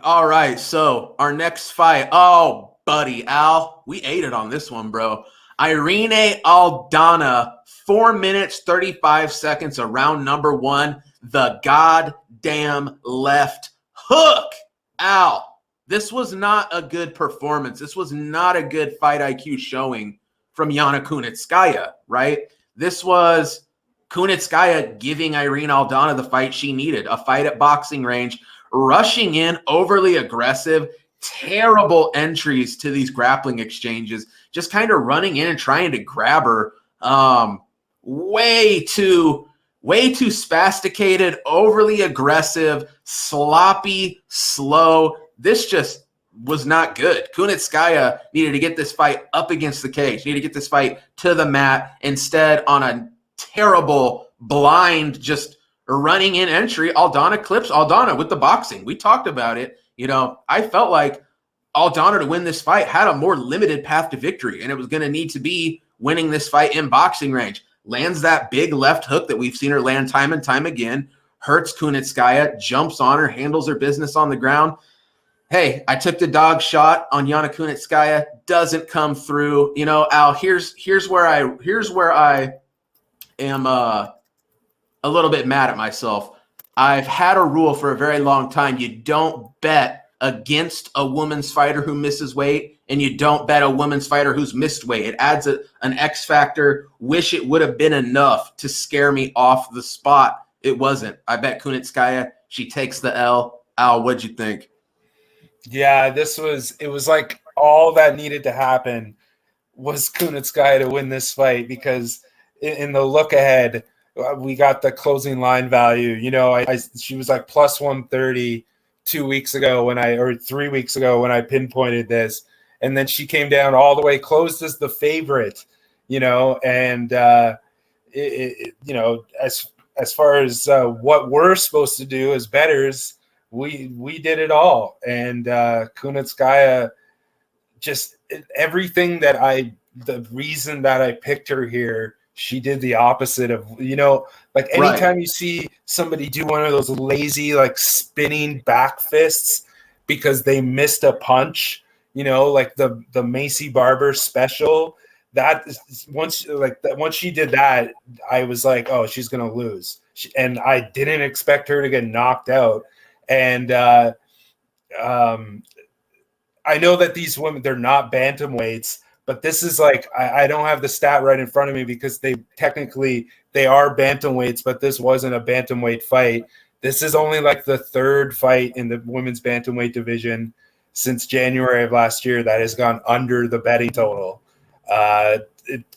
All right, so our next fight. Oh, buddy, Al, we ate it on this one, bro. Irene Aldana, 4 minutes, 35 seconds of round number one. The goddamn left hook. Al, this was not a good performance. This was not a good fight IQ showing from Yana Kunitskaya, right? This was Kunitskaya giving Irene Aldana the fight she needed, a fight at boxing range, rushing in, overly aggressive, terrible entries to these grappling exchanges, just kind of running in and trying to grab her. Way too spasticated, overly aggressive, sloppy, slow. This just was not good. Kunitskaya needed to get this fight up against the cage, needed to get this fight to the mat. Instead, on a terrible, blind, just running in entry, Aldana clips Aldana with the boxing. We talked about it. I felt like Aldana to win this fight had a more limited path to victory, and it was going to need to be winning this fight in boxing range. Lands that big left hook that we've seen her land time and time again, hurts Kunitskaya, jumps on her, handles her business on the ground. Hey, I took the dog shot on Yana Kunitskaya, doesn't come through. Al, here's where I am a little bit mad at myself. I've had a rule for a very long time. You don't bet against a woman's fighter who misses weight, and you don't bet a woman's fighter who's missed weight. It adds an X factor. Wish it would have been enough to scare me off the spot. It wasn't. I bet Kunitskaya, she takes the L. Al, what'd you think? Yeah, it was like all that needed to happen was Kunitskaya to win this fight, because in the look ahead, we got the closing line value. She was like plus 130 2 weeks ago or 3 weeks ago when I pinpointed this. And then she came down all the way, closed as the favorite, and as far as what we're supposed to do as bettors, we did it all. And Kunitskaya, just everything the reason that I picked her here, she did the opposite of, like anytime Right. you see somebody do one of those lazy, like spinning back fists because they missed a punch, like the Macy Barber special, that is, once she did that, I was like, oh, she's going to lose. And I didn't expect her to get knocked out. And I know that these women, they're not bantamweights, but this is like, I don't have the stat right in front of me because they are bantamweights, but this wasn't a bantamweight fight. This is only like the third fight in the women's bantamweight division since January of last year that has gone under the betting total.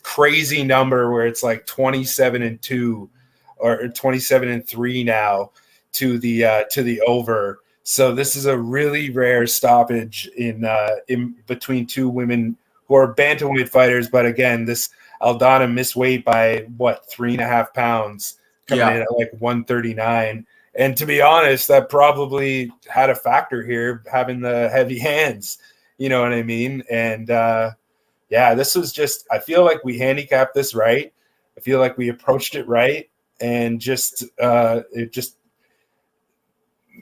Crazy number where it's like 27-2 or 27-3 now to the over. So this is a really rare stoppage in between two women who are bantamweight fighters. But again, this Aldana missed weight by 3.5 pounds, coming in at like 139. And to be honest, that probably had a factor here, having the heavy hands. You know what I mean? And this was just, I feel like we handicapped this right. I feel like we approached it right, and it just,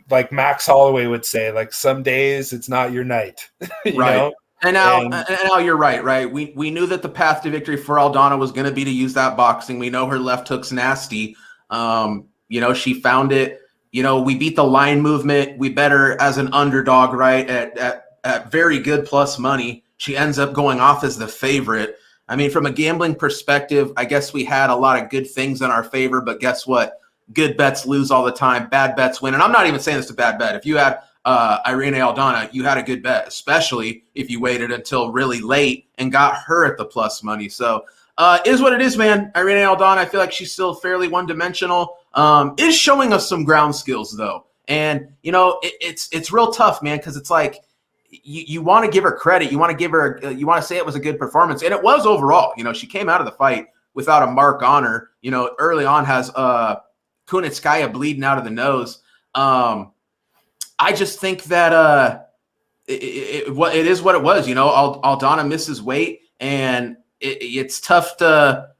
like Max Holloway would say, like some days it's not your night. you know? And now you're right? We knew that the path to victory for Aldana was going to be to use that boxing. We know her left hook's nasty. She found it. We beat the line movement. We bet her as an underdog, right, at very good plus money. She ends up going off as the favorite. I mean, from a gambling perspective, I guess we had a lot of good things in our favor, but guess what? Good bets lose all the time. Bad bets win. And I'm not even saying it's a bad bet. If you had Irene Aldana, you had a good bet, especially if you waited until really late and got her at the plus money. So is what it is, man. Irene Aldana, I feel like she's still fairly one-dimensional. Is showing us some ground skills, though. And, it's real tough, man, because it's like you want to give her credit. You want to say it was a good performance. And it was overall. She came out of the fight without a mark on her. Early on has Kunitskaya bleeding out of the nose. I just think that it is what it was. Aldana misses weight, and it's tough to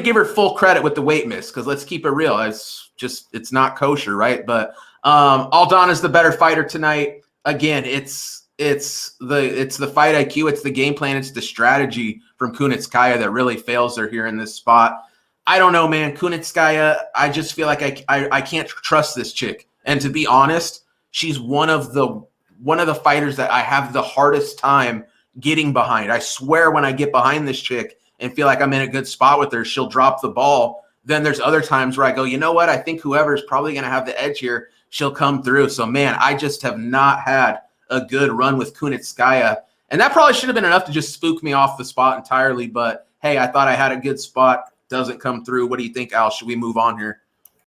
give her full credit with the weight miss, because let's keep it real, it's not kosher, right? But Aldana's the better fighter tonight. again, it's the fight IQ, it's the game plan, it's the strategy from Kunitskaya that really fails her here in this spot. I don't know, man. Kunitskaya, I just feel like I can't trust this chick. And to be honest, she's one of the fighters that I have the hardest time getting behind. I swear when I get behind this chick and feel like I'm in a good spot with her, she'll drop the ball. Then there's other times where I go, you know what? I think whoever's probably going to have the edge here, she'll come through. So, man, I just have not had a good run with Kunitskaya. And that probably should have been enough to just spook me off the spot entirely. But, hey, I thought I had a good spot. Doesn't come through. What do you think, Al? Should we move on here?